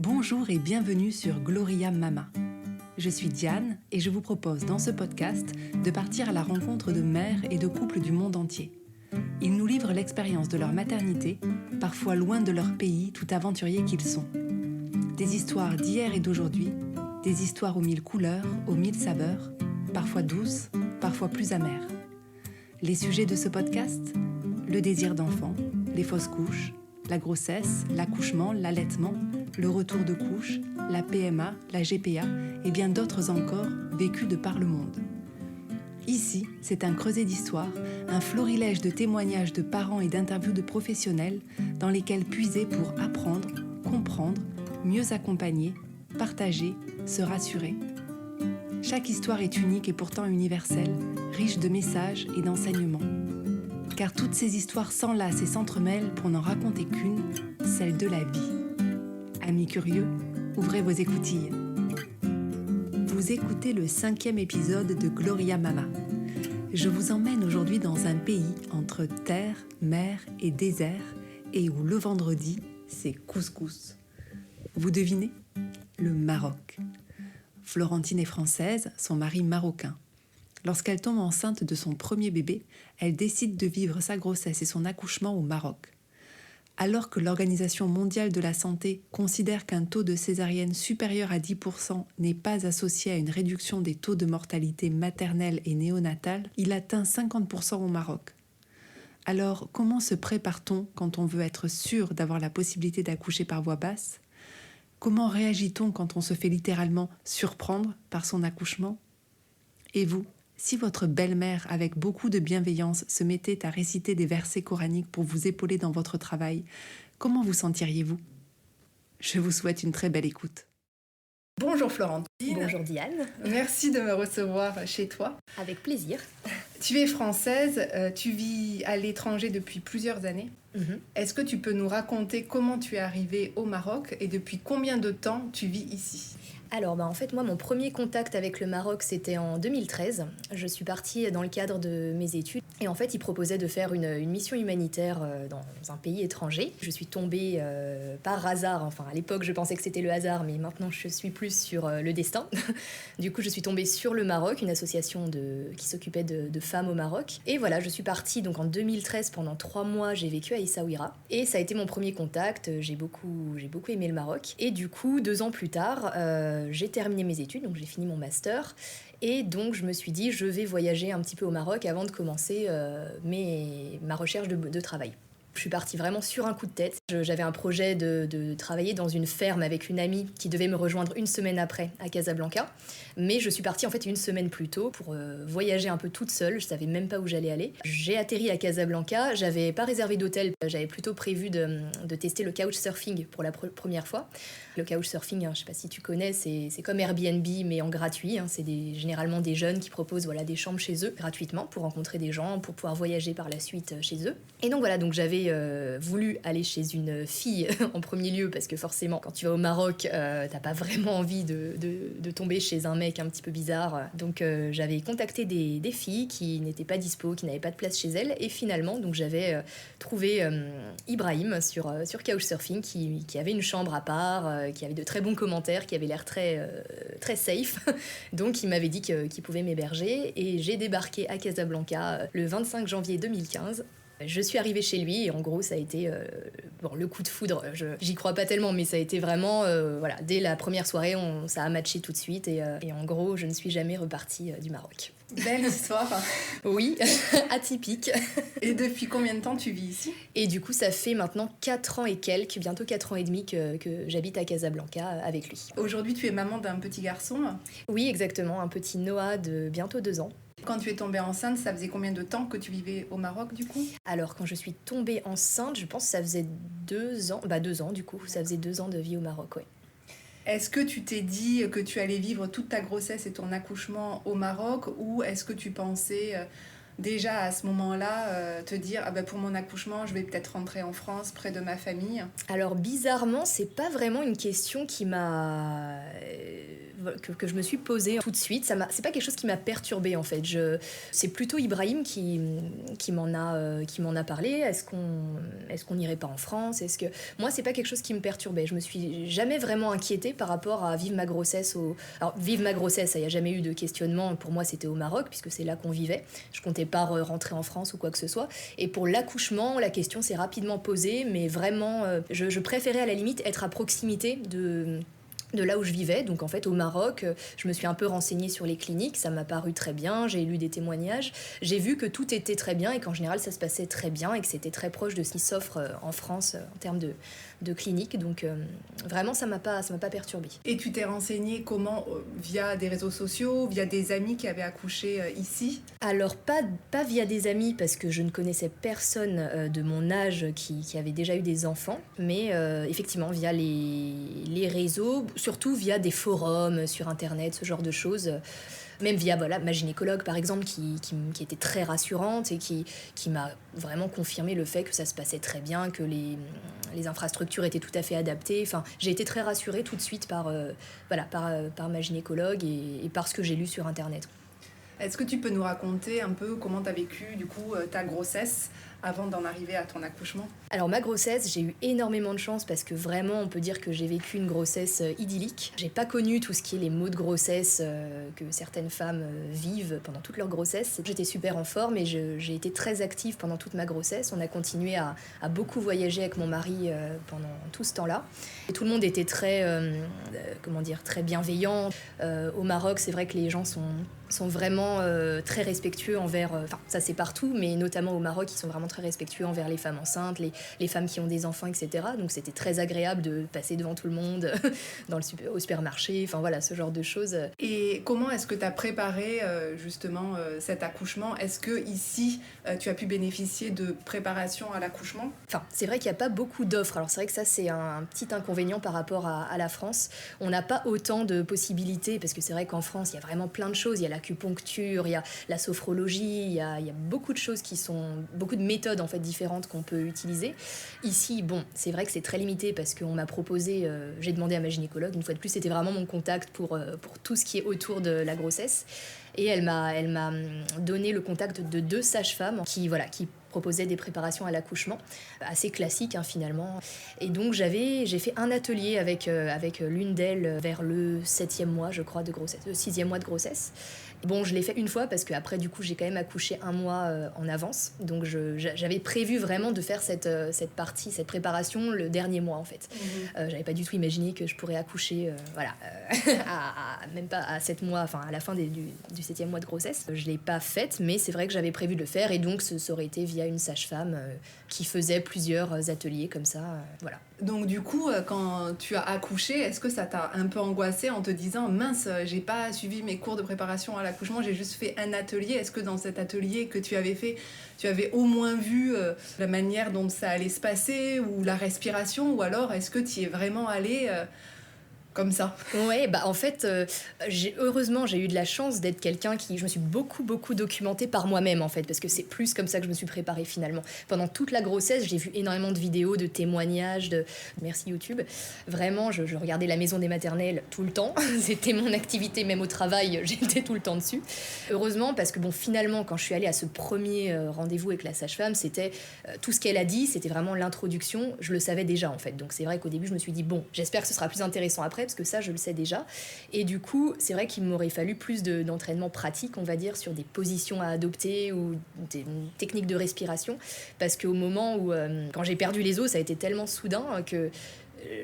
Bonjour et bienvenue sur Gloria Mama. Je suis Diane et je vous propose dans ce podcast de partir à la rencontre de mères et de couples du monde entier. Ils nous livrent l'expérience de leur maternité, parfois loin de leur pays tout aventuriers qu'ils sont. Des histoires d'hier et d'aujourd'hui, des histoires aux mille couleurs, aux mille saveurs, parfois douces, parfois plus amères. Les sujets de ce podcast ? Le désir d'enfant, les fausses couches, la grossesse, l'accouchement, l'allaitement, le retour de couche, la PMA, la GPA et bien d'autres encore vécus de par le monde. Ici, c'est un creuset d'histoire, un florilège de témoignages de parents et d'interviews de professionnels dans lesquels puiser pour apprendre, comprendre, mieux accompagner, partager, se rassurer. Chaque histoire est unique et pourtant universelle, riche de messages et d'enseignements. Car toutes ces histoires s'enlacent et s'entremêlent pour n'en raconter qu'une, celle de la vie. Amis curieux, ouvrez vos écoutilles. Vous écoutez le 5e épisode de Gloria Mama. Je vous emmène aujourd'hui dans un pays entre terre, mer et désert et où le vendredi, c'est couscous. Vous devinez ? Le Maroc. Florentine est française, son mari marocain. Lorsqu'elle tombe enceinte de son premier bébé, elle décide de vivre sa grossesse et son accouchement au Maroc. Alors que l'Organisation mondiale de la santé considère qu'un taux de césarienne supérieur à 10% n'est pas associé à une réduction des taux de mortalité maternelle et néonatale, il atteint 50% au Maroc. Alors, comment se prépare-t-on quand on veut être sûr d'avoir la possibilité d'accoucher par voie basse ? Comment réagit-on quand on se fait littéralement surprendre par son accouchement ? Et vous ? Si votre belle-mère, avec beaucoup de bienveillance, se mettait à réciter des versets coraniques pour vous épauler dans votre travail, comment vous sentiriez-vous ? Je vous souhaite une très belle écoute. Bonjour Florentine. Bonjour Diane. Merci de me recevoir chez toi. Avec plaisir. Tu es française, tu vis à l'étranger depuis plusieurs années. Est-ce que tu peux nous raconter comment tu es arrivée au Maroc et depuis combien de temps tu vis ici ? Alors, en fait, moi, mon premier contact avec le Maroc, c'était en 2013. Je suis partie dans le cadre de mes études. Et en fait, ils proposaient de faire une mission humanitaire dans un pays étranger. Je suis tombée par hasard. Enfin, à l'époque, je pensais que c'était le hasard, mais maintenant, je suis plus sur le destin. Du coup, je suis tombée sur le Maroc, une association qui s'occupait de femmes au Maroc. Et voilà, je suis partie donc en 2013. Pendant 3 mois, j'ai vécu à Essaouira. Et ça a été mon premier contact. J'ai beaucoup aimé le Maroc. Et du coup, 2 ans plus tard, j'ai terminé mes études, donc j'ai fini mon master. Et donc, je me suis dit, je vais voyager un petit peu au Maroc avant de commencer ma recherche de travail. Je suis partie vraiment sur un coup de tête. J'avais un projet de travailler dans une ferme avec une amie qui devait me rejoindre une semaine après à Casablanca. Mais je suis partie en fait 1 semaine plus tôt pour voyager un peu toute seule. Je savais même pas où j'allais aller. J'ai atterri à Casablanca. J'avais pas réservé d'hôtel. J'avais plutôt prévu de tester le couchsurfing pour la première fois. Le couchsurfing, je sais pas si tu connais, c'est comme Airbnb mais en gratuit. C'est généralement des jeunes qui proposent des chambres chez eux gratuitement pour rencontrer des gens, pour pouvoir voyager par la suite chez eux. Et donc voilà, donc j'avais voulu aller chez une fille en premier lieu parce que forcément quand tu vas au Maroc t'as pas vraiment envie de tomber chez un mec un petit peu bizarre. Donc j'avais contacté des filles qui n'étaient pas dispo, qui n'avaient pas de place chez elles et finalement donc j'avais trouvé Ibrahim sur Couchsurfing qui avait une chambre à part, qui avait de très bons commentaires, qui avait l'air très safe. Donc il m'avait dit qu'il pouvait m'héberger et j'ai débarqué à Casablanca le 25 janvier 2015. Je suis arrivée chez lui et en gros ça a été le coup de foudre, j'y crois pas tellement mais ça a été vraiment, dès la première soirée ça a matché tout de suite et en gros je ne suis jamais repartie du Maroc. Belle histoire. Oui, atypique. Et depuis combien de temps tu vis ici ? Et du coup ça fait maintenant 4 ans et quelques, bientôt 4 ans et demi que j'habite à Casablanca avec lui. Aujourd'hui tu es maman d'un petit garçon ? Oui exactement, un petit Noah de bientôt 2 ans. Quand tu es tombée enceinte, ça faisait combien de temps que tu vivais au Maroc du coup ? Alors quand je suis tombée enceinte, je pense que ça faisait 2 ans, 2 ans du coup, ça faisait 2 ans de vie au Maroc, ouais. Est-ce que tu t'es dit que tu allais vivre toute ta grossesse et ton accouchement au Maroc ou est-ce que tu pensais déjà à ce moment-là te dire pour mon accouchement je vais peut-être rentrer en France près de ma famille ? Alors bizarrement c'est pas vraiment une question qui m'a que je me suis posée tout de suite. C'est pas quelque chose qui m'a perturbée en fait. C'est plutôt Ibrahim qui m'en a parlé. Est-ce qu'on n'irait pas en France? Moi, c'est pas quelque chose qui me perturbait. Je me suis jamais vraiment inquiétée par rapport à vivre ma grossesse. Alors, vivre ma grossesse, il n'y a jamais eu de questionnement. Pour moi, c'était au Maroc, puisque c'est là qu'on vivait. Je comptais pas rentrer en France ou quoi que ce soit. Et pour l'accouchement, la question s'est rapidement posée, mais vraiment, je préférais à la limite être à proximité de là où je vivais. Donc en fait au Maroc, je me suis un peu renseignée sur les cliniques, ça m'a paru très bien, j'ai lu des témoignages, j'ai vu que tout était très bien et qu'en général ça se passait très bien et que c'était très proche de ce qui s'offre en France en termes de cliniques. Donc vraiment ça m'a pas perturbée. Et tu t'es renseignée comment? Via des réseaux sociaux, via des amis qui avaient accouché ici? Alors pas via des amis parce que je ne connaissais personne de mon âge qui avait déjà eu des enfants, mais effectivement via les réseaux, surtout via des forums sur internet, ce genre de choses. Même via ma gynécologue par exemple qui était très rassurante et qui m'a vraiment confirmé le fait que ça se passait très bien, que les infrastructures étaient tout à fait adaptées. Enfin, j'ai été très rassurée tout de suite par ma gynécologue et par ce que j'ai lu sur internet. Est-ce que tu peux nous raconter un peu comment tu as vécu du coup ta grossesse avant d'en arriver à ton accouchement? Alors ma grossesse, j'ai eu énormément de chance parce que vraiment on peut dire que j'ai vécu une grossesse idyllique. J'ai pas connu tout ce qui est les maux de grossesse que certaines femmes vivent pendant toute leur grossesse. J'étais super en forme et j'ai été très active pendant toute ma grossesse. On a continué à beaucoup voyager avec mon mari pendant tout ce temps-là. Et tout le monde était très bienveillant. Au Maroc, c'est vrai que les gens sont vraiment très respectueux envers... ça c'est partout, mais notamment au Maroc, ils sont vraiment très respectueux envers les femmes enceintes, les femmes qui ont des enfants, etc. Donc c'était très agréable de passer devant tout le monde au supermarché, enfin voilà, ce genre de choses. Et comment est-ce que tu as préparé justement cet accouchement? Est-ce que ici tu as pu bénéficier de préparation à l'accouchement? Enfin, c'est vrai qu'il n'y a pas beaucoup d'offres. Alors c'est vrai que ça c'est un petit inconvénient par rapport à la France. On n'a pas autant de possibilités parce que c'est vrai qu'en France il y a vraiment plein de choses. Il y a l'acupuncture, il y a la sophrologie, il y a beaucoup de choses beaucoup de méthodes en fait différentes qu'on peut utiliser. Ici, bon, c'est vrai que c'est très limité parce qu'on m'a proposé, j'ai demandé à ma gynécologue, une fois de plus, c'était vraiment mon contact pour tout ce qui est autour de la grossesse. Et elle m'a donné le contact de 2 sages-femmes qui proposaient des préparations à l'accouchement, assez classiques finalement. Et donc j'ai fait un atelier avec l'une d'elles vers le 7e mois, je crois, de grossesse, le 6e mois de grossesse. Bon, je l'ai fait une fois parce qu'après, du coup, j'ai quand même accouché 1 mois en avance. Donc, j'avais prévu vraiment de faire cette préparation le dernier mois, en fait. J'avais pas du tout imaginé que je pourrais accoucher, même pas à 7 mois, enfin, à la fin du 7e mois de grossesse. Je l'ai pas faite, mais c'est vrai que j'avais prévu de le faire. Et donc, ça aurait été via une sage-femme qui faisait plusieurs ateliers comme ça, voilà. Donc du coup, quand tu as accouché, est-ce que ça t'a un peu angoissée en te disant « Mince, j'ai pas suivi mes cours de préparation à l'accouchement, j'ai juste fait un atelier ». Est-ce que dans cet atelier que tu avais fait, tu avais au moins vu la manière dont ça allait se passer ou la respiration, ou alors est-ce que tu y es vraiment allée comme ça? Ouais, en fait, heureusement, j'ai eu de la chance d'être quelqu'un je me suis beaucoup documentée par moi-même, en fait, parce que c'est plus comme ça que je me suis préparée, finalement. Pendant toute la grossesse, j'ai vu énormément de vidéos, de témoignages, merci YouTube. Vraiment, je regardais La Maison des Maternelles tout le temps. C'était mon activité, même au travail, j'étais tout le temps dessus. Heureusement, parce que finalement, quand je suis allée à ce premier rendez-vous avec la sage-femme, c'était tout ce qu'elle a dit, c'était vraiment l'introduction. Je le savais déjà, en fait. Donc c'est vrai qu'au début, je me suis dit, bon, j'espère que ce sera plus intéressant après, parce que ça, je le sais déjà. Et du coup, c'est vrai qu'il m'aurait fallu plus d'entraînement pratique, on va dire, sur des positions à adopter ou des techniques de respiration. Parce qu'au moment où, quand j'ai perdu les os, ça a été tellement soudain que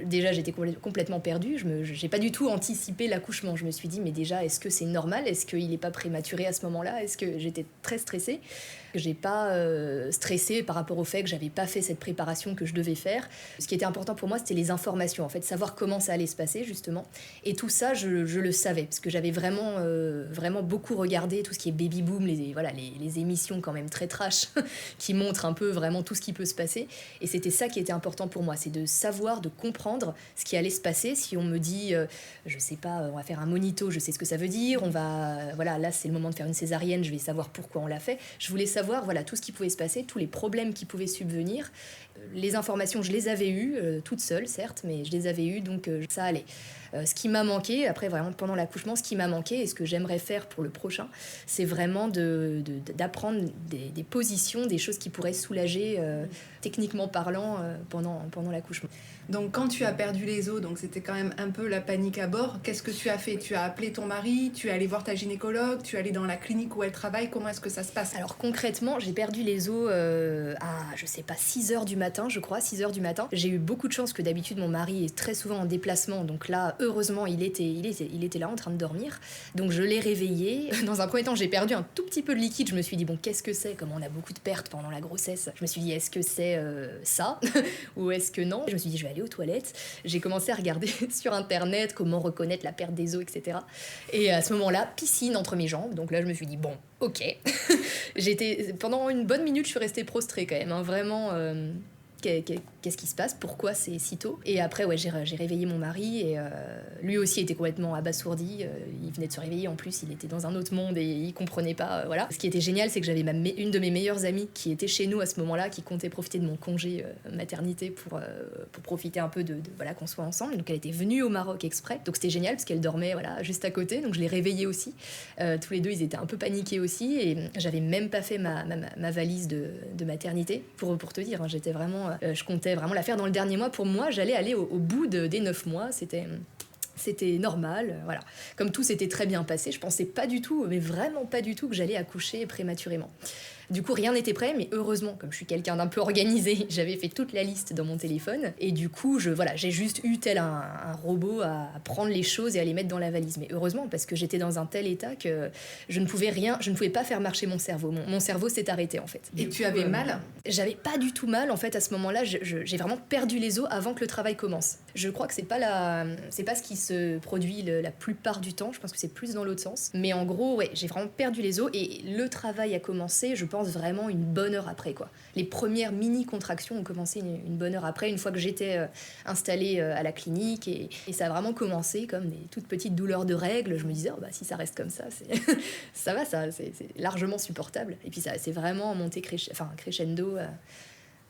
déjà, j'étais complètement perdue. J'ai pas du tout anticipé l'accouchement. Je me suis dit, mais déjà, est-ce que c'est normal? Est-ce qu'il n'est pas prématuré à ce moment-là? Est-ce que j'étais très stressée? J'ai pas stressé par rapport au fait que j'avais pas fait cette préparation que je devais faire. Ce qui était important pour moi, c'était les informations, en fait, savoir comment ça allait se passer, justement. Et tout ça, je le savais, parce que j'avais vraiment beaucoup regardé tout ce qui est baby boom, les émissions quand même très trash, qui montrent un peu vraiment tout ce qui peut se passer. Et c'était ça qui était important pour moi, c'est de savoir, de comprendre ce qui allait se passer. Si on me dit, je sais pas, on va faire un monito, je sais ce que ça veut dire, voilà, là c'est le moment de faire une césarienne, je vais savoir pourquoi on l'a fait. Je voulais savoir, voilà, tout ce qui pouvait se passer, tous les problèmes qui pouvaient subvenir. Les informations, je les avais eues, toutes seules certes, mais je les avais eues, donc ça allait. Ce qui m'a manqué, après vraiment pendant l'accouchement, ce qui m'a manqué et ce que j'aimerais faire pour le prochain, c'est vraiment d'apprendre des positions, des choses qui pourraient soulager, techniquement parlant, pendant l'accouchement. Donc quand tu as perdu les os, donc c'était quand même un peu la panique à bord, qu'est-ce que tu as fait ? Tu as appelé ton mari, tu es allé voir ta gynécologue, tu es allé dans la clinique où elle travaille, comment est-ce que ça se passe ? Alors concrètement, j'ai perdu les os à, je sais pas, 6h du matin, je crois, 6h du matin. J'ai eu beaucoup de chance que d'habitude mon mari est très souvent en déplacement, donc là, heureusement, il était là en train de dormir. Donc je l'ai réveillé. Dans un premier temps, j'ai perdu un tout petit peu de liquide, je me suis dit, bon, qu'est-ce que c'est ? Comme on a beaucoup de pertes pendant la grossesse, je me suis dit, est-ce que c'est ça ? Ou est-ce que non ? Je me suis dit, je vais aller aux toilettes. J'ai commencé à regarder sur internet comment reconnaître la perte des os, etc. Et à ce moment-là, piscine entre mes jambes. Donc là, je me suis dit, bon, ok. Pendant une bonne minute, je suis restée prostrée quand même, hein, vraiment. Qu'est-ce qui se passe ? Pourquoi c'est si tôt ? Et après, ouais, j'ai réveillé mon mari et lui aussi était complètement abasourdi. Il venait de se réveiller en plus, il était dans un autre monde et il comprenait pas. Voilà. Ce qui était génial, c'est que j'avais une de mes meilleures amies qui était chez nous à ce moment-là, qui comptait profiter de mon congé maternité pour profiter un peu voilà, qu'on soit ensemble. Donc elle était venue au Maroc exprès. Donc c'était génial parce qu'elle dormait voilà, juste à côté. Donc je l'ai réveillée aussi. Tous les deux, ils étaient un peu paniqués aussi et j'avais même pas fait ma valise de maternité pour te dire. Hein, j'étais vraiment je comptais vraiment la faire dans le dernier mois. Pour moi, j'allais aller au bout des 9 mois. C'était normal, voilà. Comme tout s'était très bien passé, je pensais pas du tout, mais vraiment pas du tout, que j'allais accoucher prématurément. Du coup, rien n'était prêt, mais heureusement, comme je suis quelqu'un d'un peu organisé, j'avais fait toute la liste dans mon téléphone. Et du coup, j'ai juste eu tel un robot à prendre les choses et à les mettre dans la valise. Mais heureusement, parce que j'étais dans un tel état que je ne pouvais pas faire marcher mon cerveau. Mon cerveau s'est arrêté, en fait. Et tu avais mal ? J'avais pas du tout mal, en fait, à ce moment-là. J'ai vraiment perdu les os avant que le travail commence. Je crois que c'est pas ce qui se produit la plupart du temps. Je pense que c'est plus dans l'autre sens. Mais en gros, ouais, j'ai vraiment perdu les os et le travail a commencé, je pense, vraiment une bonne heure après, quoi. Les premières mini-contractions ont commencé une bonne heure après, une fois que j'étais installée à la clinique et ça a vraiment commencé comme des toutes petites douleurs de règles. Je me disais, oh, bah, si ça reste comme ça, ça va, c'est largement supportable. Et puis ça c'est vraiment monté crescendo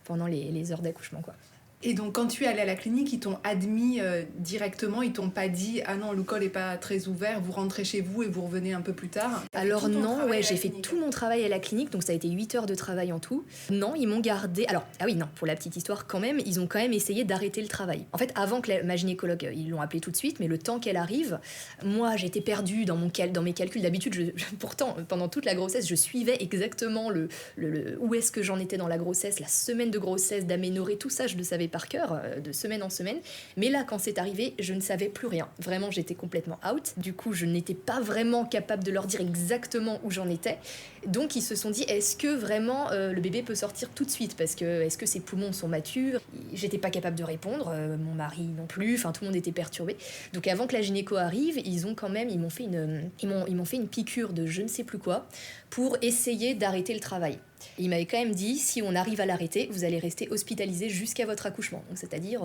pendant les heures d'accouchement, quoi. Et donc, quand tu es allée à la clinique, ils t'ont admis directement, ils t'ont pas dit « Ah non, le col est pas très ouvert, vous rentrez chez vous et vous revenez un peu plus tard ». Alors non, ouais, j'ai fait tout mon travail à la clinique, donc ça a été 8 heures de travail en tout. Non, ils m'ont gardé... Alors, ah oui, non, pour la petite histoire quand même, ils ont quand même essayé d'arrêter le travail. En fait, avant que ma gynécologue, ils l'ont appelée tout de suite, mais le temps qu'elle arrive, moi, j'étais perdue dans mes calculs. D'habitude, pourtant, pendant toute la grossesse, je suivais exactement où est-ce que j'en étais dans la grossesse, la semaine de grossesse, d'aménorrhée, tout ça, je le savais par cœur, de semaine en semaine. Mais là, quand c'est arrivé, je ne savais plus rien. Vraiment, j'étais complètement out. Du coup, je n'étais pas vraiment capable de leur dire exactement où j'en étais. Donc, ils se sont dit, est-ce que vraiment le bébé peut sortir tout de suite ? Parce que, est-ce que ses poumons sont matures ? J'étais pas capable de répondre, mon mari non plus, enfin, tout le monde était perturbé. Donc, avant que la gynéco arrive, ils m'ont fait une piqûre de je ne sais plus quoi pour essayer d'arrêter le travail. Il m'avait quand même dit, si on arrive à l'arrêter, vous allez rester hospitalisé jusqu'à votre accouchement. Donc, c'est-à-dire,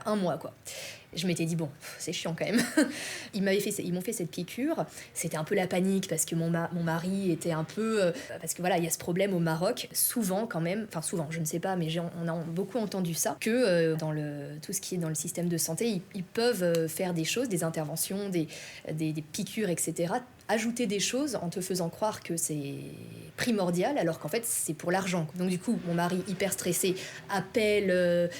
1 mois, quoi. Je m'étais dit, bon, c'est chiant quand même. Ils m'ont fait cette piqûre. C'était un peu la panique parce que mon mari était un peu... parce que voilà, il y a ce problème au Maroc, souvent quand même, enfin souvent, je ne sais pas, mais on a beaucoup entendu ça, que dans tout ce qui est dans le système de santé, ils peuvent faire des choses, des interventions, des piqûres, etc., ajouter des choses en te faisant croire que c'est primordial alors qu'en fait c'est pour l'argent. Donc du coup mon mari hyper stressé appelle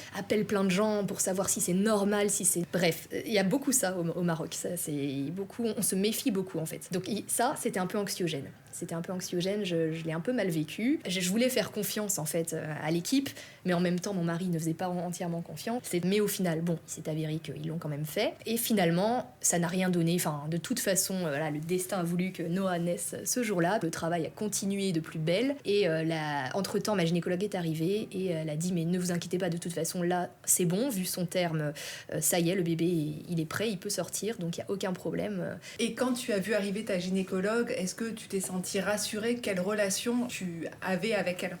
plein de gens pour savoir si c'est normal, si c'est... Bref, il y a beaucoup ça au Maroc, ça, c'est beaucoup, on se méfie beaucoup en fait. Donc ça c'était un peu anxiogène. Je l'ai un peu mal vécu. Je voulais faire confiance en fait à l'équipe, mais en même temps mon mari ne faisait pas entièrement confiance. Mais au final, bon, il s'est avéré qu'ils l'ont quand même fait. Et finalement, ça n'a rien donné. Enfin, de toute façon, voilà, le destin a voulu que Noah naisse ce jour-là. Le travail a continué de plus belle. Et entre-temps, ma gynécologue est arrivée et elle a dit, mais ne vous inquiétez pas, de toute façon, là, c'est bon, vu son terme, ça y est, le bébé, il est prêt, il peut sortir, donc il n'y a aucun problème. Et quand tu as vu arriver ta gynécologue, est-ce que tu t'es sentie rassurée? Quelle relation tu avais avec elle?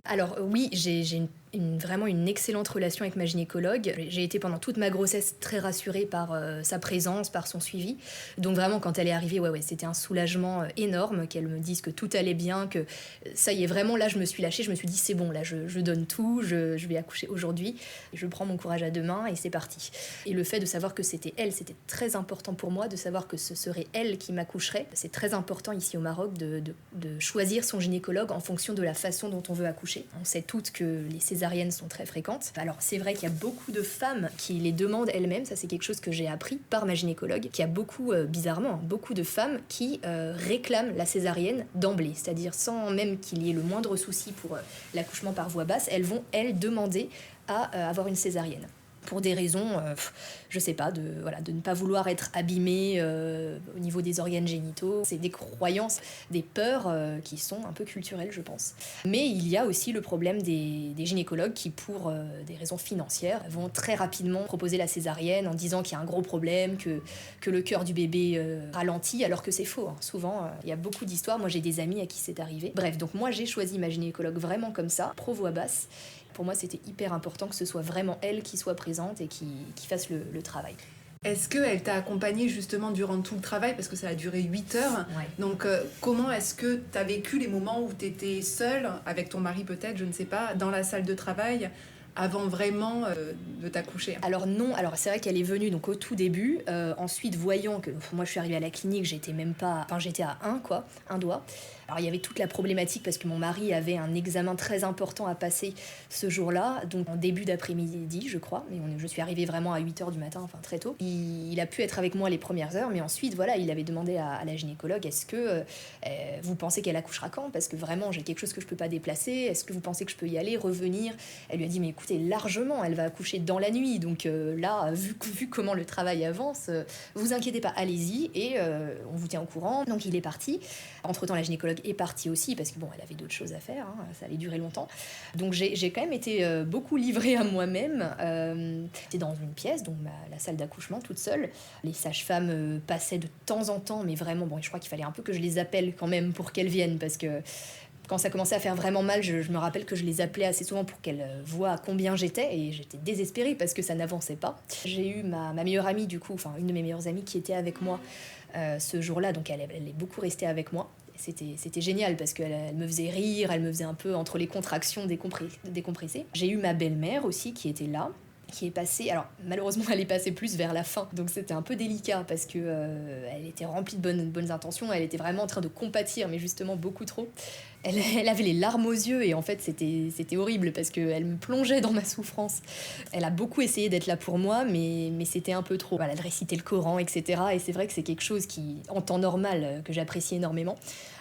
Alors oui, j'ai vraiment une excellente relation avec ma gynécologue. J'ai été pendant toute ma grossesse très rassurée par sa présence, par son suivi. Donc vraiment, quand elle est arrivée, c'était un soulagement énorme, qu'elle me dise que tout allait bien, que ça y est, vraiment, là, je me suis lâchée, je me suis dit, c'est bon, là, je donne tout, je vais accoucher aujourd'hui, je prends mon courage à deux mains et c'est parti. Et le fait de savoir que c'était elle, c'était très important pour moi, de savoir que ce serait elle qui m'accoucherait. C'est très important ici au Maroc de choisir son gynécologue en fonction de la façon dont on veut accoucher. On sait toutes que les césariennes sont très fréquentes. Alors c'est vrai qu'il y a beaucoup de femmes qui les demandent elles-mêmes, ça c'est quelque chose que j'ai appris par ma gynécologue, qu'il y a beaucoup, bizarrement, beaucoup de femmes qui réclament la césarienne d'emblée, c'est-à-dire sans même qu'il y ait le moindre souci pour l'accouchement par voie basse, elles vont, demander à avoir une césarienne. Pour des raisons, je sais pas, de ne pas vouloir être abîmée au niveau des organes génitaux. C'est des croyances, des peurs qui sont un peu culturelles, je pense. Mais il y a aussi le problème des gynécologues qui, pour des raisons financières, vont très rapidement proposer la césarienne en disant qu'il y a un gros problème, que le cœur du bébé ralentit, alors que c'est faux. Hein. Souvent, il y a beaucoup d'histoires. Moi, j'ai des amis à qui c'est arrivé. Bref, donc moi, j'ai choisi ma gynécologue vraiment comme ça, pro voix basse. Pour moi, c'était hyper important que ce soit vraiment elle qui soit présente et qui fasse le travail. Est-ce qu'elle t'a accompagnée justement durant tout le travail, parce que ça a duré 8 heures, ouais. Donc comment est-ce que tu as vécu les moments où tu étais seule, avec ton mari peut-être, je ne sais pas, dans la salle de travail, avant vraiment de t'accoucher? Alors non, alors c'est vrai qu'elle est venue donc au tout début, ensuite voyant que moi je suis arrivée à la clinique, j'étais à un doigt. Alors il y avait toute la problématique parce que mon mari avait un examen très important à passer ce jour-là, donc en début d'après-midi je crois, mais je suis arrivée vraiment à 8h du matin, enfin très tôt. Il a pu être avec moi les premières heures, mais ensuite voilà, il avait demandé à la gynécologue, est-ce que vous pensez qu'elle accouchera quand? Parce que vraiment j'ai quelque chose que je peux pas déplacer, est-ce que vous pensez que je peux y aller, revenir? Elle lui a dit mais écoutez, largement, elle va accoucher dans la nuit, donc là, vu comment le travail avance, vous inquiétez pas, allez-y, et on vous tient au courant. Donc il est parti. Entre-temps, la gynécologue est partie aussi, parce que bon, elle avait d'autres choses à faire, hein, ça allait durer longtemps. Donc j'ai quand même été beaucoup livrée à moi-même. J'étais dans une pièce, donc la salle d'accouchement, toute seule. Les sages-femmes passaient de temps en temps, mais vraiment, bon, je crois qu'il fallait un peu que je les appelle quand même pour qu'elles viennent, parce que quand ça commençait à faire vraiment mal, je me rappelle que je les appelais assez souvent pour qu'elles voient combien j'étais, et j'étais désespérée parce que ça n'avançait pas. J'ai eu ma meilleure amie, du coup, enfin une de mes meilleures amies qui était avec moi ce jour-là, donc elle est beaucoup restée avec moi. C'était génial parce qu'elle me faisait rire, elle me faisait un peu entre les contractions décompresser. J'ai eu ma belle-mère aussi qui était là, qui est passée, alors malheureusement elle est passée plus vers la fin, donc c'était un peu délicat parce que elle était remplie de bonnes intentions, elle était vraiment en train de compatir, mais justement beaucoup trop. Elle avait les larmes aux yeux et en fait c'était horrible parce qu'elle me plongeait dans ma souffrance. Elle a beaucoup essayé d'être là pour moi, mais c'était un peu trop. Voilà, elle récitait le Coran, etc. Et c'est vrai que c'est quelque chose qui, en temps normal, que j'apprécie énormément.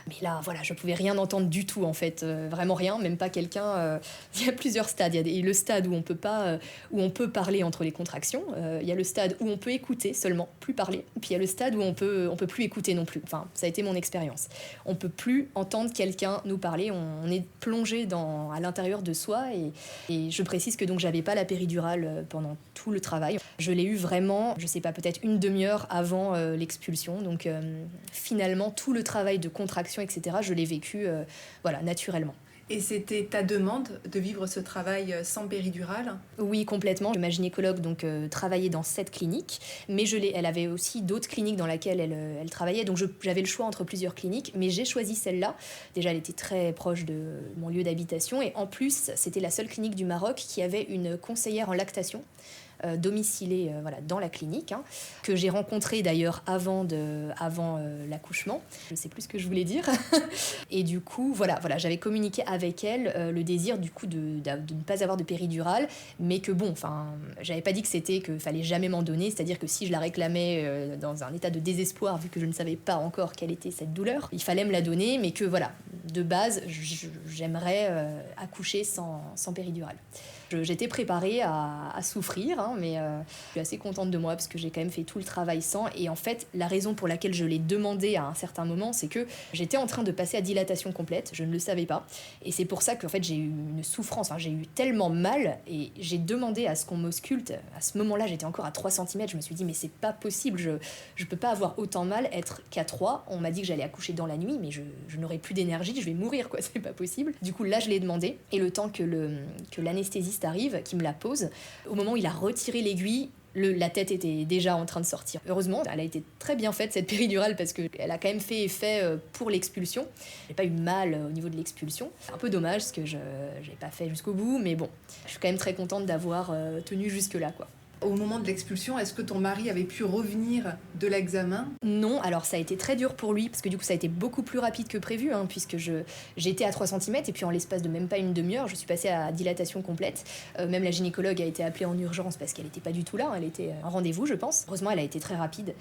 Mais là, voilà, je pouvais rien entendre du tout, en fait. Vraiment rien, même pas quelqu'un... Il y a plusieurs stades. Il y a le stade où on peut pas... où on peut parler entre les contractions. Il y a le stade où on peut écouter seulement, plus parler. Puis il y a le stade où on peut plus écouter non plus. Enfin, ça a été mon expérience. On peut plus entendre quelqu'un nous parler. On est plongé à l'intérieur de soi. Et je précise que donc j'avais pas la péridurale pendant tout le travail. Je l'ai eu vraiment, je sais pas, peut-être une demi-heure avant l'expulsion. Donc finalement, tout le travail de contraction, etc., je l'ai vécu naturellement. Et c'était ta demande de vivre ce travail sans péridurale? Oui, complètement. Ma gynécologue travaillait dans cette clinique, mais elle avait aussi d'autres cliniques dans lesquelles elle travaillait. Donc j'avais le choix entre plusieurs cliniques, mais j'ai choisi celle-là. Déjà, elle était très proche de mon lieu d'habitation, et en plus, c'était la seule clinique du Maroc qui avait une conseillère en lactation. Domicilée dans la clinique, que j'ai rencontrée d'ailleurs avant l'accouchement. Je ne sais plus ce que je voulais dire. Et du coup, j'avais communiqué avec elle le désir du coup de ne pas avoir de péridurale, mais que bon, j'avais pas dit qu'il fallait jamais m'en donner, c'est-à-dire que si je la réclamais dans un état de désespoir, vu que je ne savais pas encore quelle était cette douleur, il fallait me la donner, mais que de base, j'aimerais accoucher sans péridurale. J'étais préparée à souffrir, hein, mais je suis assez contente de moi parce que j'ai quand même fait tout le travail sans. Et en fait, la raison pour laquelle je l'ai demandé à un certain moment, c'est que j'étais en train de passer à dilatation complète, je ne le savais pas. Et c'est pour ça qu'en fait, j'ai eu une souffrance, enfin, j'ai eu tellement mal et j'ai demandé à ce qu'on m'ausculte. À ce moment-là, j'étais encore à 3 cm, je me suis dit, mais c'est pas possible, je peux pas avoir autant mal, être qu'à 3. On m'a dit que j'allais accoucher dans la nuit, mais je n'aurai plus d'énergie, je vais mourir, quoi, c'est pas possible. Du coup, là, je l'ai demandé. Et le temps que l'anesthésiste arrive, qui me la pose, au moment où il a retiré l'aiguille, la tête était déjà en train de sortir. Heureusement, elle a été très bien faite, cette péridurale, parce qu'elle a quand même fait effet pour l'expulsion. J'ai pas eu mal au niveau de l'expulsion. C'est un peu dommage, parce que je l'ai pas fait jusqu'au bout, mais bon, je suis quand même très contente d'avoir tenu jusque-là, quoi. Au moment de l'expulsion, est-ce que ton mari avait pu revenir de l'examen ? Non, alors ça a été très dur pour lui, parce que du coup ça a été beaucoup plus rapide que prévu, hein, puisque j'étais à 3 cm, et puis en l'espace de même pas une demi-heure, je suis passée à dilatation complète. Même la gynécologue a été appelée en urgence, parce qu'elle n'était pas du tout là, elle était en rendez-vous, je pense. Heureusement, elle a été très rapide.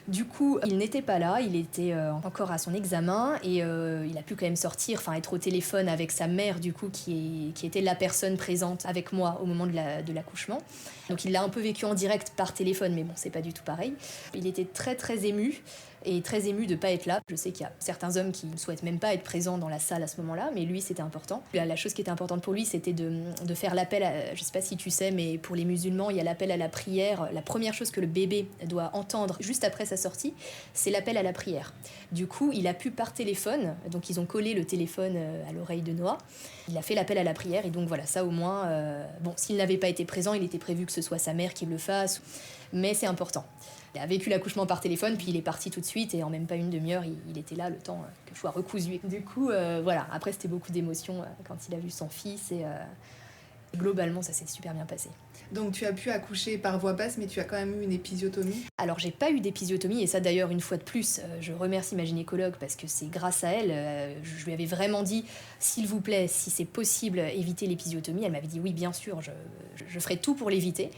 Du coup, il n'était pas là, il était encore à son examen et il a pu quand même sortir, enfin être au téléphone avec sa mère du coup qui était la personne présente avec moi au moment de l'accouchement. Donc il l'a un peu vécu en direct par téléphone, mais bon, c'est pas du tout pareil. Il était très très ému et très ému de pas être là. Je sais qu'il y a certains hommes qui ne souhaitent même pas être présents dans la salle à ce moment-là, mais lui c'était important. La chose qui était importante pour lui, c'était de faire l'appel à, je sais pas si tu sais, mais pour les musulmans, il y a l'appel à la prière. La première chose que le bébé doit entendre juste après sa sortie, c'est l'appel à la prière. Du coup, il a pu par téléphone, donc ils ont collé le téléphone à l'oreille de Noah, il a fait l'appel à la prière et donc voilà, ça au moins, bon, s'il n'avait pas été présent, il était prévu que ce soit sa mère qui le fasse, mais c'est important. Il a vécu l'accouchement par téléphone, puis il est parti tout de suite, et en même pas une demi-heure, il était là le temps que je sois recousue. Du coup, voilà, après c'était beaucoup d'émotions quand il a vu son fils, et globalement ça s'est super bien passé. Donc tu as pu accoucher par voie basse, mais tu as quand même eu une épisiotomie ? Alors j'ai pas eu d'épisiotomie, et ça d'ailleurs une fois de plus, je remercie ma gynécologue parce que c'est grâce à elle, je lui avais vraiment dit, s'il vous plaît, si c'est possible, éviter l'épisiotomie. Elle m'avait dit oui bien sûr, je ferai tout pour l'éviter.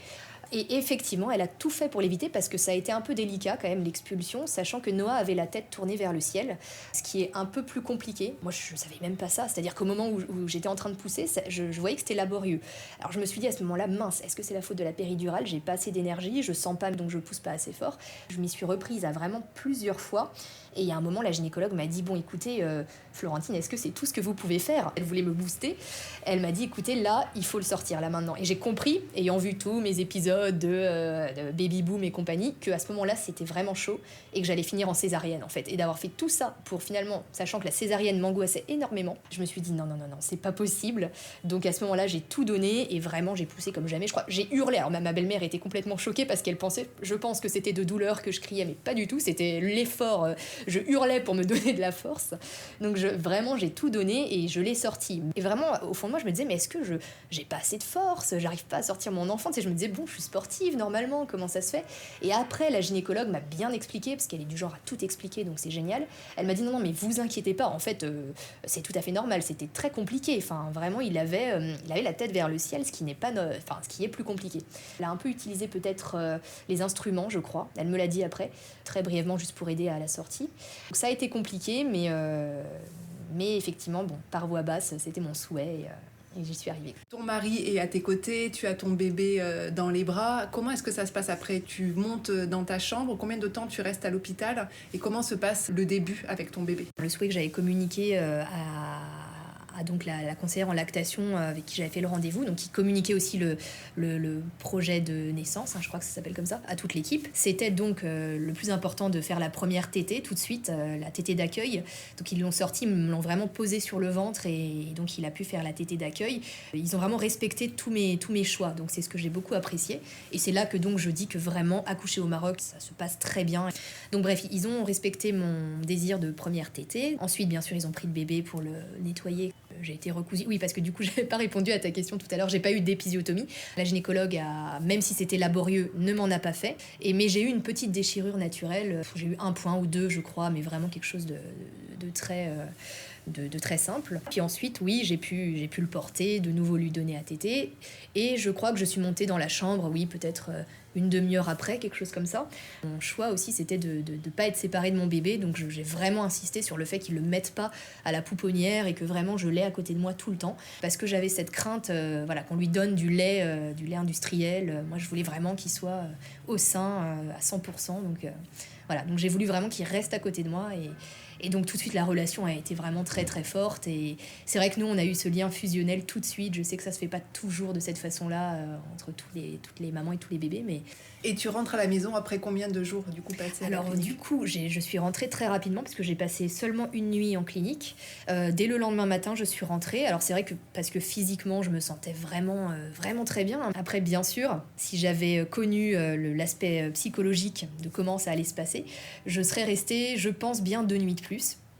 Et effectivement, elle a tout fait pour l'éviter parce que ça a été un peu délicat quand même l'expulsion, sachant que Noah avait la tête tournée vers le ciel, ce qui est un peu plus compliqué. Moi, je savais même pas ça, c'est-à-dire qu'au moment où j'étais en train de pousser, je voyais que c'était laborieux. Alors je me suis dit à ce moment-là, mince, est-ce que c'est la faute de la péridurale ? J'ai pas assez d'énergie, je sens pas, donc je pousse pas assez fort. Je m'y suis reprise à vraiment plusieurs fois. Et il y a un moment, la gynécologue m'a dit, bon écoutez, Florentine, est-ce que c'est tout ce que vous pouvez faire ? Elle voulait me booster. Elle m'a dit, écoutez, là, il faut le sortir, là maintenant. Et j'ai compris, ayant vu tous mes épisodes de Baby Boom et compagnie, qu'à ce moment-là, c'était vraiment chaud et que j'allais finir en césarienne, en fait. Et d'avoir fait tout ça pour finalement, sachant que la césarienne m'angoissait énormément, je me suis dit, non, c'est pas possible. Donc à ce moment-là, j'ai tout donné et vraiment, j'ai poussé comme jamais. Je crois, j'ai hurlé. Alors ma belle-mère était complètement choquée parce qu'elle pensait, je pense que c'était de douleur que je criais, mais pas du tout. C'était l'effort. Je hurlais pour me donner de la force. Donc vraiment, j'ai tout donné et je l'ai sorti. Et vraiment, au fond de moi, je me disais, mais est-ce que j'ai pas assez de force ? J'arrive pas à sortir mon enfant. Tu sais, je me disais, bon, je suis sportive normalement, comment ça se fait ? Et après, la gynécologue m'a bien expliqué, parce qu'elle est du genre à tout expliquer, donc c'est génial. Elle m'a dit, non, mais vous inquiétez pas, en fait, c'est tout à fait normal, c'était très compliqué. Enfin, vraiment, il avait la tête vers le ciel, ce qui n'est pas, ce qui est plus compliqué. Elle a un peu utilisé peut-être les instruments, je crois. Elle me l'a dit après, très brièvement, juste pour aider à la sortie. Donc ça a été compliqué, mais effectivement, bon, par voie basse, c'était mon souhait et j'y suis arrivée. Ton mari est à tes côtés, tu as ton bébé dans les bras. Comment est-ce que ça se passe après ? Tu montes dans ta chambre, combien de temps tu restes à l'hôpital et comment se passe le début avec ton bébé ? Le souhait que j'avais communiqué à donc la conseillère en lactation avec qui j'avais fait le rendez-vous, donc qui communiquait aussi le projet de naissance, hein, je crois que ça s'appelle comme ça, à toute l'équipe. C'était donc le plus important de faire la première tétée tout de suite, la tétée d'accueil. Donc ils l'ont sorti, ils me l'ont vraiment posé sur le ventre et donc il a pu faire la tétée d'accueil. Ils ont vraiment respecté tous mes choix, donc c'est ce que j'ai beaucoup apprécié. Et c'est là que donc je dis que vraiment accoucher au Maroc, ça se passe très bien. Donc bref, ils ont respecté mon désir de première tétée. Ensuite, bien sûr, ils ont pris le bébé pour le nettoyer. J'ai été recousue. Oui, parce que du coup, j'avais pas répondu à ta question tout à l'heure. J'ai pas eu d'épisiotomie. La gynécologue, même si c'était laborieux, ne m'en a pas fait. Mais j'ai eu une petite déchirure naturelle. J'ai eu 1 point ou 2, je crois, mais vraiment quelque chose de très simple. Puis ensuite, oui, j'ai pu le porter, de nouveau lui donner à téter. Et je crois que je suis montée dans la chambre, oui, peut-être une demi-heure après, quelque chose comme ça. Mon choix aussi, c'était de ne pas être séparée de mon bébé, donc j'ai vraiment insisté sur le fait qu'il ne le mette pas à la pouponnière et que vraiment je l'ai à côté de moi tout le temps, parce que j'avais cette crainte qu'on lui donne du lait industriel. Moi, je voulais vraiment qu'il soit au sein à 100%, donc j'ai voulu vraiment qu'il reste à côté de moi et donc tout de suite la relation a été vraiment très très forte et c'est vrai que nous on a eu ce lien fusionnel tout de suite. Je sais que ça se fait pas toujours de cette façon-là entre toutes les mamans et tous les bébés, mais... Et tu rentres à la maison après combien de jours du coup passés à la clinique ? Du coup je suis rentrée très rapidement parce que j'ai passé seulement une nuit en clinique. Dès le lendemain matin je suis rentrée. Alors c'est vrai que parce que physiquement je me sentais vraiment très bien. Après bien sûr si j'avais connu l'aspect psychologique de comment ça allait se passer, je serais restée je pense bien 2 nuits de plus.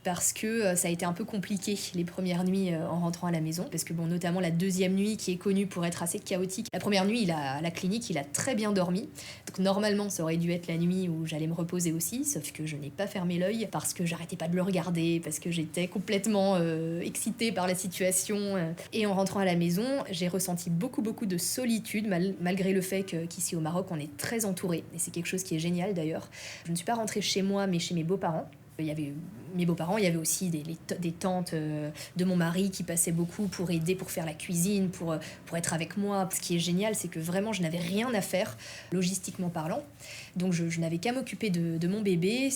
Parce que ça a été un peu compliqué les premières nuits en rentrant à la maison. Parce que notamment la deuxième nuit qui est connue pour être assez chaotique. La première nuit, à la clinique, il a très bien dormi. Donc normalement, ça aurait dû être la nuit où j'allais me reposer aussi. Sauf que je n'ai pas fermé l'œil parce que j'arrêtais pas de le regarder. Parce que j'étais complètement excitée par la situation. Et en rentrant à la maison, j'ai ressenti beaucoup de solitude. Malgré le fait qu'ici au Maroc, on est très entouré. Et c'est quelque chose qui est génial d'ailleurs. Je ne suis pas rentrée chez moi, mais chez mes beaux-parents. Il y avait mes beaux-parents, il y avait aussi des tantes de mon mari qui passaient beaucoup pour aider, pour faire la cuisine, pour être avec moi. Ce qui est génial, c'est que vraiment, je n'avais rien à faire, logistiquement parlant. Donc, je n'avais qu'à m'occuper de mon bébé.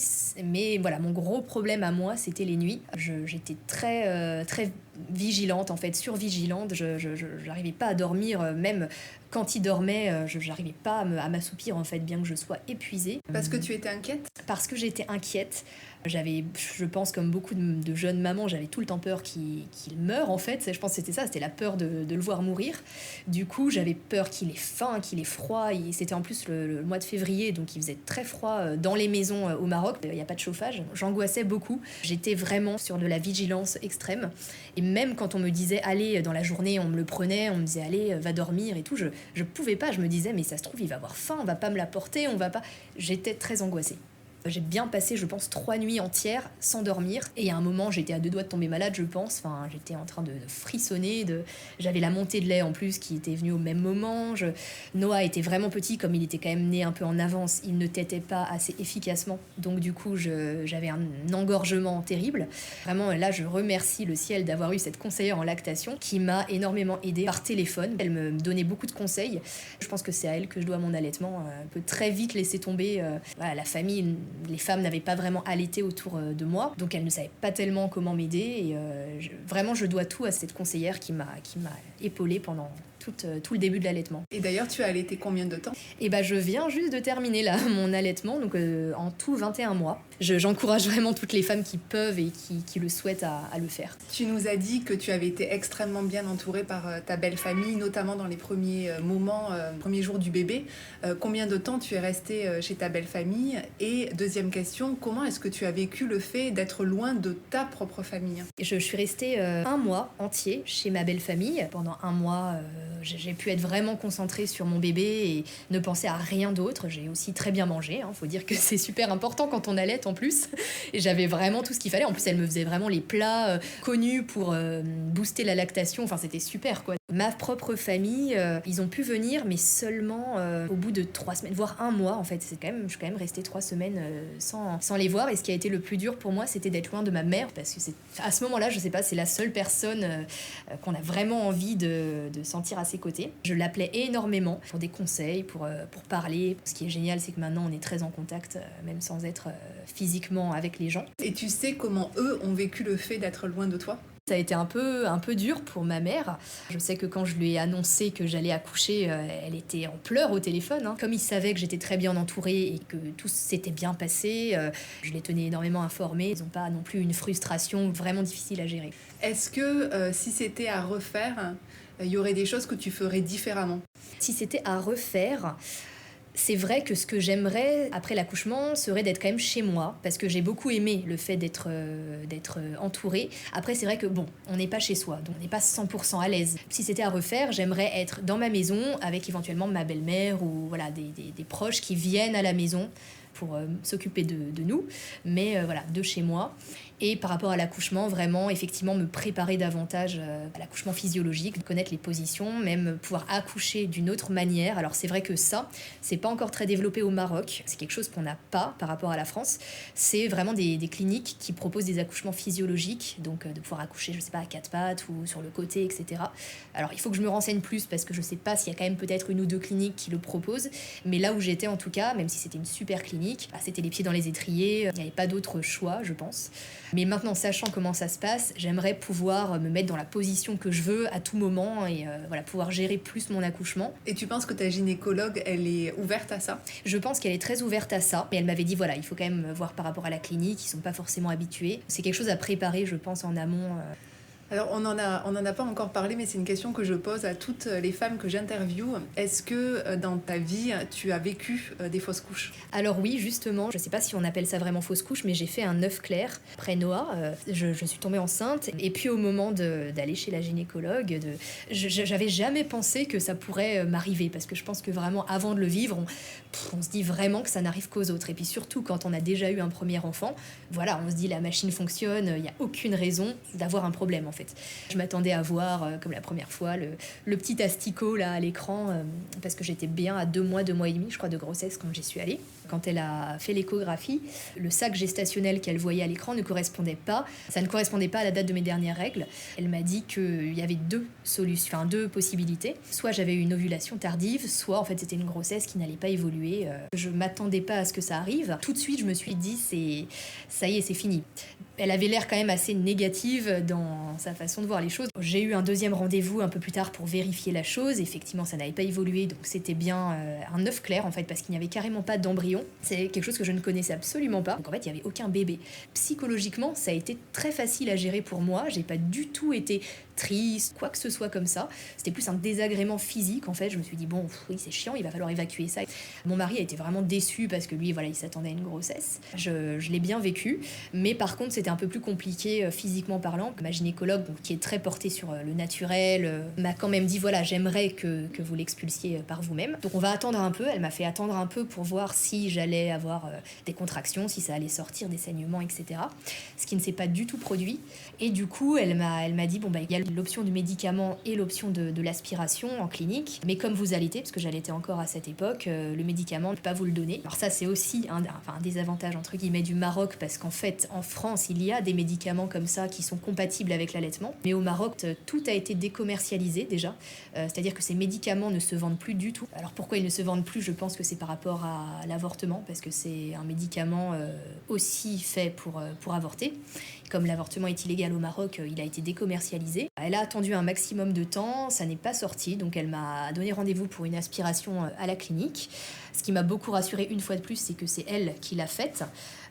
Mais voilà, mon gros problème à moi, c'était les nuits. J'étais très vigilante, en fait, survigilante. Je n'arrivais pas à dormir, même quand il dormait, je n'arrivais pas à m'assoupir, en fait, bien que je sois épuisée. Parce que tu étais inquiète ? Parce que j'étais inquiète. J'avais, je pense, comme beaucoup de jeunes mamans, j'avais tout le temps peur qu'il meure, en fait. Je pense que c'était ça, c'était la peur de le voir mourir. Du coup, j'avais peur qu'il ait faim, qu'il ait froid. C'était en plus le mois de février, donc il faisait très froid dans les maisons au Maroc. Il n'y a pas de chauffage. J'angoissais beaucoup. J'étais vraiment sur de la vigilance extrême. Et même quand on me disait, allez, dans la journée, on me le prenait, on me disait, allez, va dormir et tout, je pouvais pas. Je me disais, mais ça se trouve, il va avoir faim, on va pas me l'apporter, on va pas... J'étais très angoissée. J'ai bien passé, je pense, 3 nuits entières sans dormir. Et à un moment, j'étais à 2 doigts de tomber malade, je pense. Enfin, j'étais en train de frissonner. J'avais la montée de lait en plus qui était venue au même moment. Noah était vraiment petit, comme il était quand même né un peu en avance. Il ne tétait pas assez efficacement. Donc du coup, j'avais un engorgement terrible. Vraiment, là, je remercie le ciel d'avoir eu cette conseillère en lactation qui m'a énormément aidée par téléphone. Elle me donnait beaucoup de conseils. Je pense que c'est à elle que je dois mon allaitement. Elle peut très vite laisser tomber la famille. Les femmes n'avaient pas vraiment allaité autour de moi, donc elles ne savaient pas tellement comment m'aider. Et vraiment, je dois tout à cette conseillère qui m'a épaulée pendant tout le début de l'allaitement. Et d'ailleurs, tu as allaité combien de temps ? Et je viens juste de terminer là mon allaitement, donc en tout 21 mois. J'encourage vraiment toutes les femmes qui peuvent et qui le souhaitent à le faire. Tu nous as dit que tu avais été extrêmement bien entourée par ta belle famille, notamment dans les premiers moments, premiers jours du bébé. Combien de temps tu es restée chez ta belle famille ? Et deuxième question, comment est-ce que tu as vécu le fait d'être loin de ta propre famille ? Je suis restée 1 mois entier chez ma belle famille. Pendant 1 mois, j'ai pu être vraiment concentrée sur mon bébé et ne penser à rien d'autre. J'ai aussi très bien mangé, faut dire que c'est super important quand on allaite en plus. Et j'avais vraiment tout ce qu'il fallait. En plus, elle me faisait vraiment les plats connus pour booster la lactation. Enfin, c'était super, quoi. Ma propre famille, ils ont pu venir, mais seulement au bout de 3 semaines, voire 1 mois, en fait. Je suis quand même restée 3 semaines sans les voir. Et ce qui a été le plus dur pour moi, c'était d'être loin de ma mère. Parce que à ce moment-là, je sais pas, c'est la seule personne qu'on a vraiment envie de sentir à ses côtés. Je l'appelais énormément pour des conseils, pour parler. Ce qui est génial, c'est que maintenant, on est très en contact, même sans être physiquement avec les gens. Et tu sais comment eux ont vécu le fait d'être loin de toi ? Ça a été un peu dur pour ma mère. Je sais que quand je lui ai annoncé que j'allais accoucher, elle était en pleurs au téléphone. Comme ils savaient que j'étais très bien entourée et que tout s'était bien passé, je les tenais énormément informés. Ils n'ont pas non plus une frustration vraiment difficile à gérer. Est-ce que si c'était à refaire, il y aurait des choses que tu ferais différemment ? Si c'était à refaire... C'est vrai que ce que j'aimerais après l'accouchement serait d'être quand même chez moi, parce que j'ai beaucoup aimé le fait d'être entourée. Après, c'est vrai que on n'est pas chez soi, donc on n'est pas 100% à l'aise. Si c'était à refaire, j'aimerais être dans ma maison avec éventuellement ma belle-mère ou voilà, des proches qui viennent à la maison pour s'occuper de nous, mais de chez moi. Et par rapport à l'accouchement, vraiment, effectivement, me préparer davantage à l'accouchement physiologique, connaître les positions, même pouvoir accoucher d'une autre manière. Alors c'est vrai que ça, c'est pas encore très développé au Maroc. C'est quelque chose qu'on n'a pas par rapport à la France. C'est vraiment des cliniques qui proposent des accouchements physiologiques, donc de pouvoir accoucher, je sais pas, à quatre pattes ou sur le côté, etc. Alors il faut que je me renseigne plus parce que je sais pas s'il y a quand même peut-être une ou deux cliniques qui le proposent. Mais là où j'étais en tout cas, même si c'était une super clinique, c'était les pieds dans les étriers, il n'y avait pas d'autre choix, je pense. Mais maintenant, sachant comment ça se passe, j'aimerais pouvoir me mettre dans la position que je veux à tout moment et pouvoir gérer plus mon accouchement. Et tu penses que ta gynécologue, elle est ouverte à ça ? Je pense qu'elle est très ouverte à ça, mais elle m'avait dit voilà, il faut quand même voir par rapport à la clinique, ils sont pas forcément habitués. C'est quelque chose à préparer, je pense, en amont. Alors, on en a pas encore parlé, mais c'est une question que je pose à toutes les femmes que j'interviewe. Est-ce que dans ta vie, tu as vécu des fausses couches ? Alors oui, justement, je sais pas si on appelle ça vraiment fausse couche, mais j'ai fait un œuf clair après Noah. Je suis tombée enceinte, et puis au moment d'aller chez la gynécologue, j'avais jamais pensé que ça pourrait m'arriver, parce que je pense que vraiment, avant de le vivre, on se dit vraiment que ça n'arrive qu'aux autres. Et puis surtout, quand on a déjà eu un premier enfant, voilà, on se dit la machine fonctionne, il n'y a aucune raison d'avoir un problème en fait. Je m'attendais à voir, comme la première fois, le petit asticot là à l'écran, parce que j'étais bien à 2 mois et demi, je crois, de grossesse quand j'y suis allée. Quand elle a fait l'échographie, le sac gestationnel qu'elle voyait à l'écran ne correspondait pas. Ça ne correspondait pas à la date de mes dernières règles. Elle m'a dit qu'il y avait deux possibilités. Soit j'avais eu une ovulation tardive, soit en fait c'était une grossesse qui n'allait pas évoluer. Je m'attendais pas à ce que ça arrive. Tout de suite, je me suis dit, ça y est, c'est fini. Elle avait l'air quand même assez négative dans sa façon de voir les choses. J'ai eu un deuxième rendez-vous un peu plus tard pour vérifier la chose. Effectivement, ça n'avait pas évolué, donc c'était bien un œuf clair en fait, parce qu'il n'y avait carrément pas d'embryon. C'est quelque chose que je ne connaissais absolument pas. Donc en fait, il n'y avait aucun bébé. Psychologiquement, ça a été très facile à gérer pour moi. J'ai pas du tout été triste, quoi que ce soit comme ça. C'était plus un désagrément physique en fait. Je me suis dit bon, oui, c'est chiant, il va falloir évacuer ça. Mon mari a été vraiment déçu parce que lui, voilà, il s'attendait à une grossesse. Je l'ai bien vécu, mais par contre, c'était un peu plus compliqué physiquement parlant. Ma gynécologue, qui est très portée sur le naturel, m'a quand même dit voilà, j'aimerais que vous l'expulsiez par vous-même. Donc on va attendre un peu. Elle m'a fait attendre un peu pour voir si j'allais avoir des contractions, si ça allait sortir, des saignements, etc. Ce qui ne s'est pas du tout produit. Et du coup, elle m'a dit bon bah il y a l'option du médicament et l'option de l'aspiration en clinique. Mais comme vous allaitez, parce que j'allaitais encore à cette époque, le médicament ne peut pas vous le donner. Alors ça, c'est aussi un désavantage entre guillemets du Maroc, parce qu'en fait, en France, il y a des médicaments comme ça qui sont compatibles avec l'allaitement. Mais au Maroc, tout a été décommercialisé déjà. C'est-à-dire que ces médicaments ne se vendent plus du tout. Alors pourquoi ils ne se vendent plus ? Je pense que c'est par rapport à l'avortement, parce que c'est un médicament aussi fait pour avorter. Comme l'avortement est illégal au Maroc, il a été décommercialisé. Elle a attendu un maximum de temps, ça n'est pas sorti, donc elle m'a donné rendez-vous pour une aspiration à la clinique. Ce qui m'a beaucoup rassurée une fois de plus, c'est que c'est elle qui l'a faite.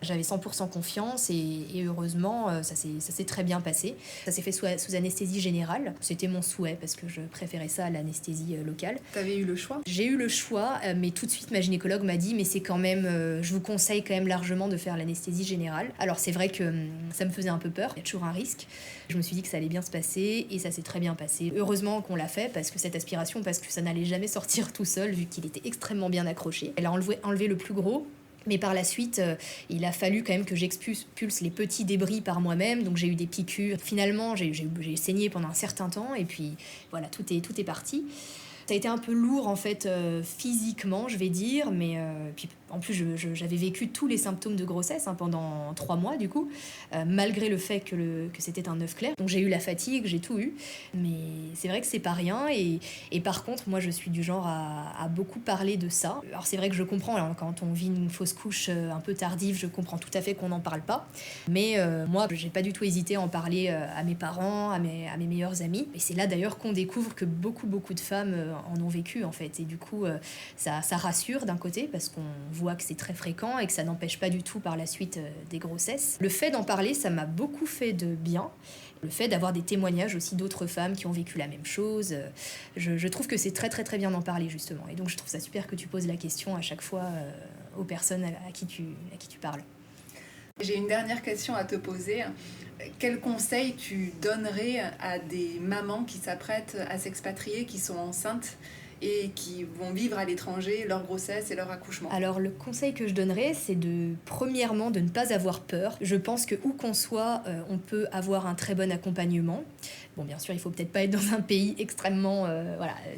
J'avais 100% confiance et heureusement, ça s'est très bien passé. Ça s'est fait sous anesthésie générale. C'était mon souhait parce que je préférais ça à l'anesthésie locale. T'avais eu le choix ? J'ai eu le choix, mais tout de suite, ma gynécologue m'a dit mais c'est quand même, je vous conseille quand même largement de faire l'anesthésie générale. Alors c'est vrai que ça me faisait un peu peur, il y a toujours un risque. Je me suis dit que ça allait bien se passer et ça s'est très bien passé. Heureusement qu'on l'a fait parce que cette aspiration, parce que ça n'allait jamais sortir tout seul vu qu'il était extrêmement bien accroché. Elle a enlevé le plus gros. Mais par la suite, il a fallu quand même que j'expulse les petits débris par moi-même. Donc j'ai eu des piqûres. Finalement, j'ai saigné pendant un certain temps. Et puis voilà, tout est parti. Ça a été un peu lourd en fait physiquement, je vais dire, mais puis en plus j'avais vécu tous les symptômes de grossesse pendant 3 mois du coup, malgré le fait que c'était un œuf clair. Donc j'ai eu la fatigue, j'ai tout eu, mais c'est vrai que c'est pas rien et par contre moi je suis du genre à beaucoup parler de ça. Alors c'est vrai que je comprends, alors, quand on vit une fausse couche un peu tardive, je comprends tout à fait qu'on n'en parle pas, mais moi j'ai pas du tout hésité à en parler à mes parents, à mes meilleurs amis, et c'est là d'ailleurs qu'on découvre que beaucoup de femmes en ont vécu en fait, et du coup ça rassure d'un côté parce qu'on voit que c'est très fréquent et que ça n'empêche pas du tout par la suite des grossesses. Le fait d'en parler, ça m'a beaucoup fait de bien. Le fait d'avoir des témoignages aussi d'autres femmes qui ont vécu la même chose, je trouve que c'est très très très bien d'en parler justement, et donc je trouve ça super que tu poses la question à chaque fois aux personnes à qui tu parles. J'ai une dernière question à te poser. Quel conseil tu donnerais à des mamans qui s'apprêtent à s'expatrier, qui sont enceintes et qui vont vivre à l'étranger leur grossesse et leur accouchement? Alors le conseil que je donnerais, c'est premièrement de ne pas avoir peur. Je pense que où qu'on soit, on peut avoir un très bon accompagnement. Bon, bien sûr, il faut peut-être pas être dans un pays extrêmement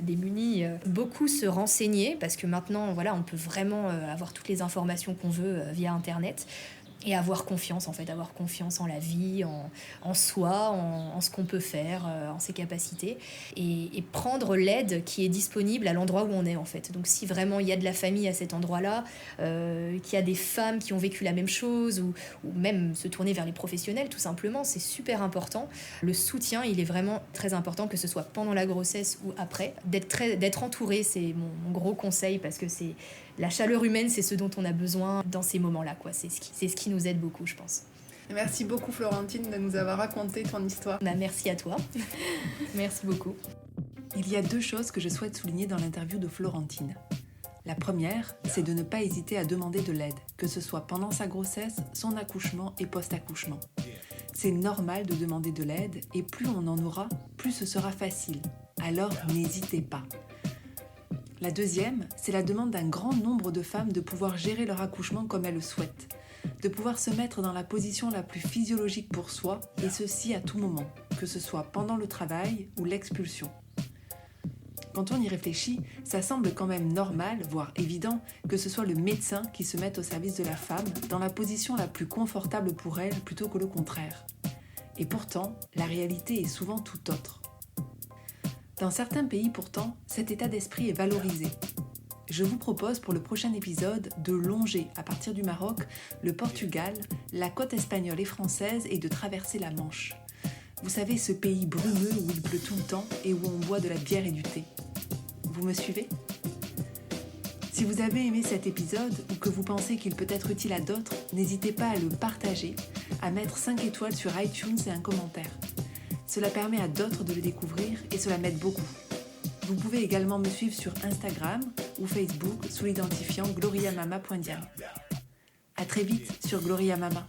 démuni. Beaucoup se renseigner parce que maintenant, on peut vraiment avoir toutes les informations qu'on veut via Internet. Et avoir confiance en la vie, en soi, en ce qu'on peut faire, en ses capacités. Et prendre l'aide qui est disponible à l'endroit où on est en fait. Donc si vraiment il y a de la famille à cet endroit-là, qu'il y a des femmes qui ont vécu la même chose, ou même se tourner vers les professionnels tout simplement, c'est super important. Le soutien, il est vraiment très important, que ce soit pendant la grossesse ou après. D'être entouré, c'est mon gros conseil, parce que la chaleur humaine, c'est ce dont on a besoin dans ces moments-là, quoi. C'est ce qui nous aide beaucoup, je pense. Merci beaucoup Florentine de nous avoir raconté ton histoire. Merci à toi. Merci beaucoup. Il y a 2 choses que je souhaite souligner dans l'interview de Florentine. La première, c'est de ne pas hésiter à demander de l'aide, que ce soit pendant sa grossesse, son accouchement et post-accouchement. C'est normal de demander de l'aide, et plus on en aura, plus ce sera facile. Alors n'hésitez pas. La deuxième, c'est la demande d'un grand nombre de femmes de pouvoir gérer leur accouchement comme elles le souhaitent, de pouvoir se mettre dans la position la plus physiologique pour soi, et ceci à tout moment, que ce soit pendant le travail ou l'expulsion. Quand on y réfléchit, ça semble quand même normal, voire évident, que ce soit le médecin qui se mette au service de la femme dans la position la plus confortable pour elle plutôt que le contraire. Et pourtant, la réalité est souvent tout autre. Dans certains pays pourtant, cet état d'esprit est valorisé. Je vous propose pour le prochain épisode de longer à partir du Maroc, le Portugal, la côte espagnole et française et de traverser la Manche. Vous savez, ce pays brumeux où il pleut tout le temps et où on boit de la bière et du thé. Vous me suivez ? Si vous avez aimé cet épisode ou que vous pensez qu'il peut être utile à d'autres, n'hésitez pas à le partager, à mettre 5 étoiles sur iTunes et un commentaire. Cela permet à d'autres de le découvrir et cela m'aide beaucoup. Vous pouvez également me suivre sur Instagram ou Facebook sous l'identifiant gloriamama.diam. À très vite sur Gloria Mama.